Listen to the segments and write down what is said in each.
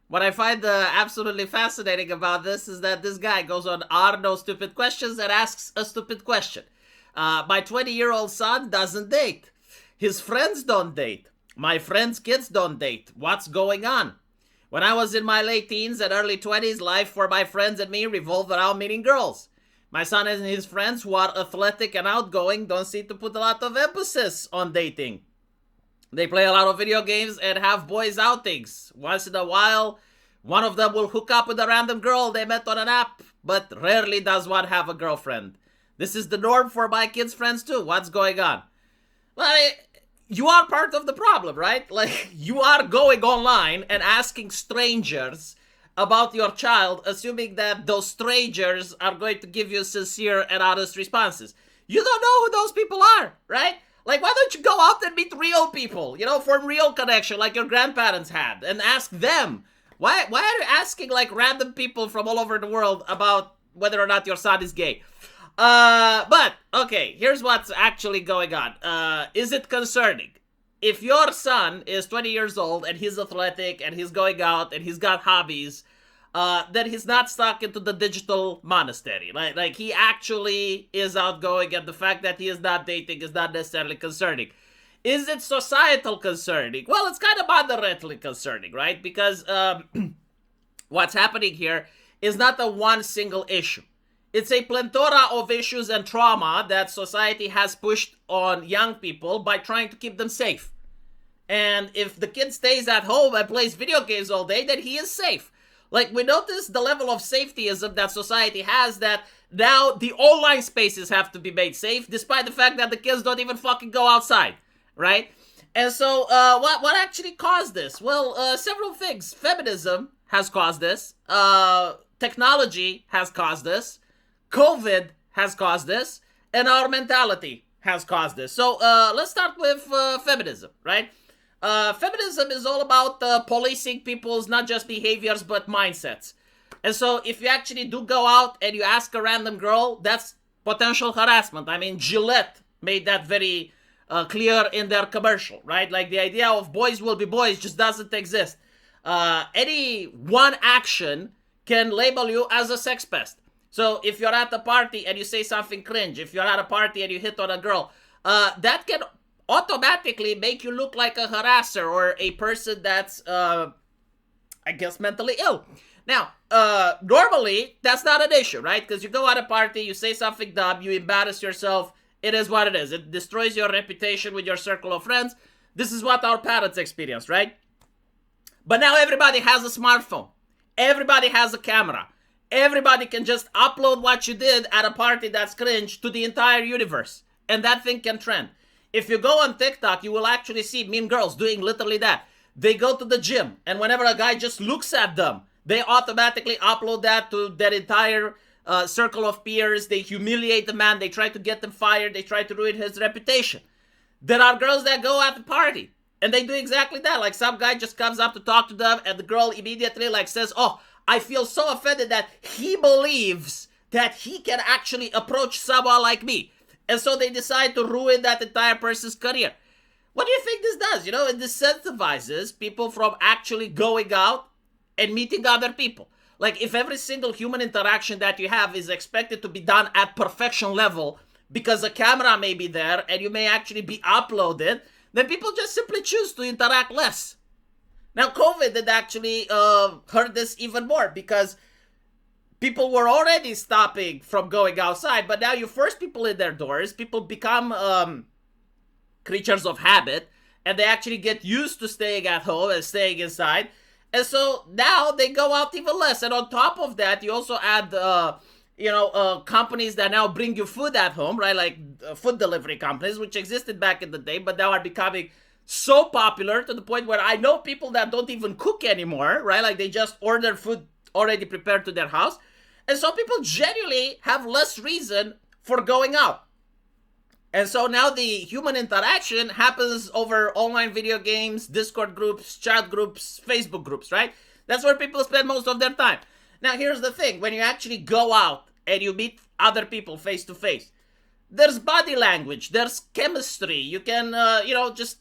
What I find absolutely fascinating about this is that this guy goes on Are No Stupid Questions and asks a stupid question. My 20-year-old son doesn't date. His friends don't date. My friends' kids don't date. What's going on? When I was in my late teens and early 20s, life for my friends and me revolved around meeting girls. My son and his friends, who are athletic and outgoing, don't seem to put a lot of emphasis on dating. They play a lot of video games and have boys outings. Once in a while, one of them will hook up with a random girl they met on an app, but rarely does one have a girlfriend. This is the norm for my kids' friends too. What's going on? Well, you are part of the problem, right? Like, you are going online and asking strangers about your child, assuming that those strangers are going to give you sincere and honest responses. You don't know who those people are, right? Like, why don't you go out and meet real people, form real connection like your grandparents had, and ask them. Why are you asking, like, random people from all over the world about whether or not your son is gay? But, okay, here's what's actually going on. Is it concerning? If your son is 20 years old and he's athletic and he's going out and he's got hobbies, then he's not stuck into the digital monastery. Like he actually is outgoing, and the fact that he is not dating is not necessarily concerning. Is it societal concerning? Well, it's kind of moderately concerning, right? Because what's happening here is not a one single issue. It's a plethora of issues and trauma that society has pushed on young people by trying to keep them safe. And if the kid stays at home and plays video games all day, then he is safe. Like, we notice the level of safetyism that society has, that now the online spaces have to be made safe, despite the fact that the kids don't even fucking go outside, right? And so, what actually caused this? Well, several things. Feminism has caused this. Technology has caused this. COVID has caused this. And our mentality has caused this. So, let's start with feminism, right? Feminism is all about policing people's not just behaviors but mindsets. And so if you actually do go out and you ask a random girl, that's potential harassment. I mean, Gillette made that very clear in their commercial, right? Like, the idea of boys will be boys just doesn't exist. Any one action can label you as a sex pest. So if you're at a party and you say something cringe, if you're at a party and you hit on a girl, that can automatically make you look like a harasser or a person that's, I guess, mentally ill. Now, normally, that's not an issue, right? Because you go at a party, you say something dumb, you embarrass yourself, it is what it is. It destroys your reputation with your circle of friends. This is what our parents experienced, right? But now everybody has a smartphone. Everybody has a camera. Everybody can just upload what you did at a party that's cringe to the entire universe. And that thing can trend. If you go on TikTok, you will actually see mean girls doing literally that. They go to the gym, and whenever a guy just looks at them, they automatically upload that to their entire circle of peers. They humiliate the man. They try to get him fired. They try to ruin his reputation. There are girls that go at the party, and they do exactly that. Like, some guy just comes up to talk to them, and the girl immediately says, "Oh, I feel so offended that he believes that he can actually approach someone like me." And so they decide to ruin that entire person's career. What do you think this does? It disincentivizes people from actually going out and meeting other people. Like, if every single human interaction that you have is expected to be done at perfection level because a camera may be there and you may actually be uploaded, then people just simply choose to interact less. Now, COVID did actually hurt this even more, because people were already stopping from going outside, but now you force people in their doors. People become creatures of habit, and they actually get used to staying at home and staying inside. And so now they go out even less. And on top of that, you also add, companies that now bring you food at home, right? Like food delivery companies, which existed back in the day, but now are becoming so popular to the point where I know people that don't even cook anymore, right? Like, they just order food already prepared to their house. And so people genuinely have less reason for going out. And so now the human interaction happens over online video games, Discord groups, chat groups, Facebook groups, right? That's where people spend most of their time. Now, here's the thing. When you actually go out and you meet other people face to face, there's body language, there's chemistry. You can, just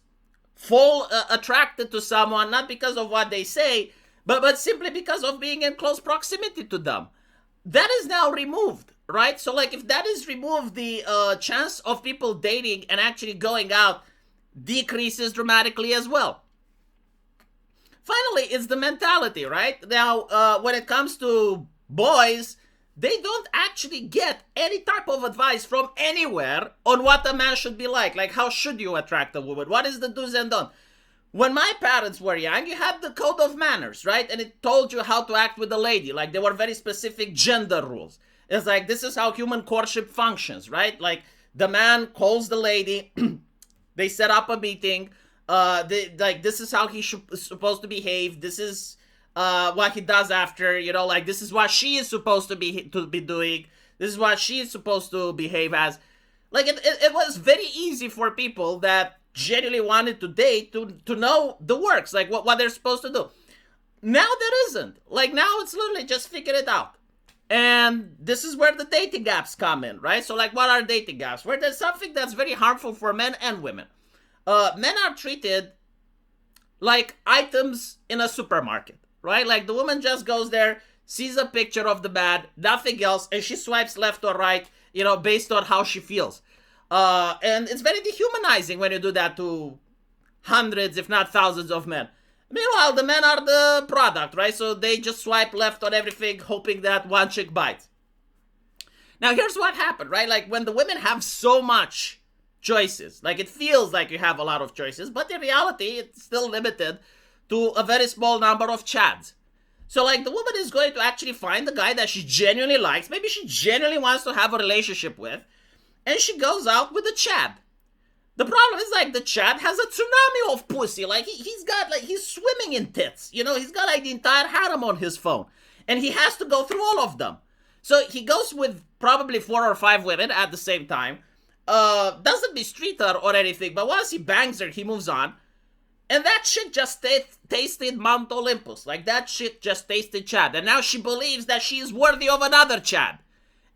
fall attracted to someone, not because of what they say, but simply because of being in close proximity to them. That is now removed, right? So like if that is removed, the chance of people dating and actually going out decreases dramatically as well. Finally, it's the mentality, right? Now, when it comes to boys, they don't actually get any type of advice from anywhere on what a man should be like. Like, how should you attract a woman? What is the do's and don'ts? When my parents were young, you had the code of manners, right? And it told you how to act with a lady. Like, there were very specific gender rules. It's like, this is how human courtship functions, right? Like, the man calls the lady, they set up a meeting, this is how he's supposed to behave, this is what he does after, like, this is what she is supposed to be doing, this is what she is supposed to behave as. Like, it was very easy for people that genuinely wanted to date to know the works, like what they're supposed to do. Now there isn't. Like, now it's literally just figure it out. And this is where the dating apps come in, right? So, like, what are dating apps? Where there's something that's very harmful for men and women. Men are treated like items in a supermarket, right? Like, the woman just goes there, sees a picture of the man, nothing else, and she swipes left or right, based on how she feels. And it's very dehumanizing when you do that to hundreds, if not thousands of men. Meanwhile, the men are the product, right? So they just swipe left on everything, hoping that one chick bites. Now, here's what happened, right? Like, when the women have so much choices, like, it feels like you have a lot of choices, but in reality, it's still limited to a very small number of chads. So, like, the woman is going to actually find the guy that she genuinely likes, maybe she genuinely wants to have a relationship with, and she goes out with a chad. The problem is, like, the chad has a tsunami of pussy. Like, he's got, like, he's swimming in tits. He's got, like, the entire harem on his phone. And he has to go through all of them. So he goes with probably 4 or 5 women at the same time. Doesn't mistreat her or anything, but once he bangs her, he moves on. And that shit just tasted Mount Olympus. Like, that shit just tasted chad. And now she believes that she is worthy of another chad.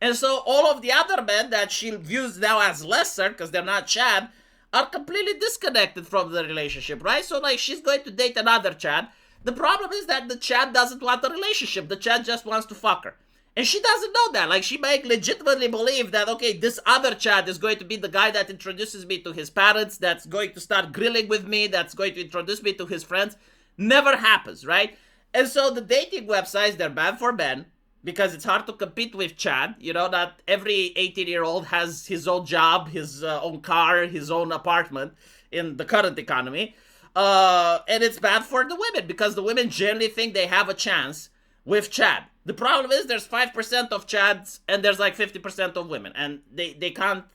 And so all of the other men that she views now as lesser, because they're not chad, are completely disconnected from the relationship, right? So, like, she's going to date another chad. The problem is that the chad doesn't want a relationship. The chad just wants to fuck her. And she doesn't know that. Like, she may legitimately believe that, okay, this other chad is going to be the guy that introduces me to his parents, that's going to start grilling with me, that's going to introduce me to his friends. Never happens, right? And so the dating websites, they're bad for men, because it's hard to compete with Chad. Not every 18-year-old has his own job, his own car, his own apartment in the current economy. And it's bad for the women, because the women generally think they have a chance with Chad. The problem is there's 5% of Chads and there's like 50% of women. And they can't,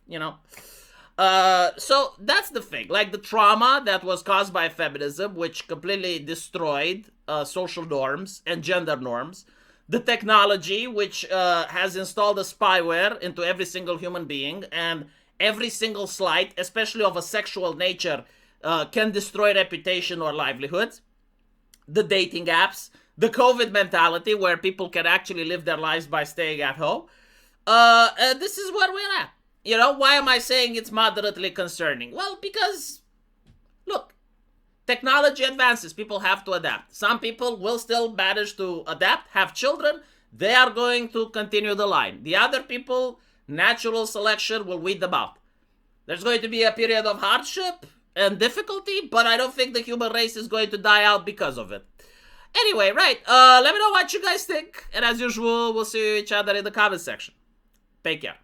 So that's the thing. Like, the trauma that was caused by feminism, which completely destroyed social norms and gender norms. The technology, which has installed a spyware into every single human being, and every single slight, especially of a sexual nature, can destroy reputation or livelihoods. The dating apps, the COVID mentality, where people can actually live their lives by staying at home. And this is where we're at. Why am I saying it's moderately concerning? Well, because, look, technology advances, people have to adapt. Some people will still manage to adapt, have children, they are going to continue the line. The other people, natural selection will weed them out. There's going to be a period of hardship and difficulty, but I don't think the human race is going to die out because of it. Anyway, right, let me know what you guys think, and as usual, we'll see each other in the comment section. Take care.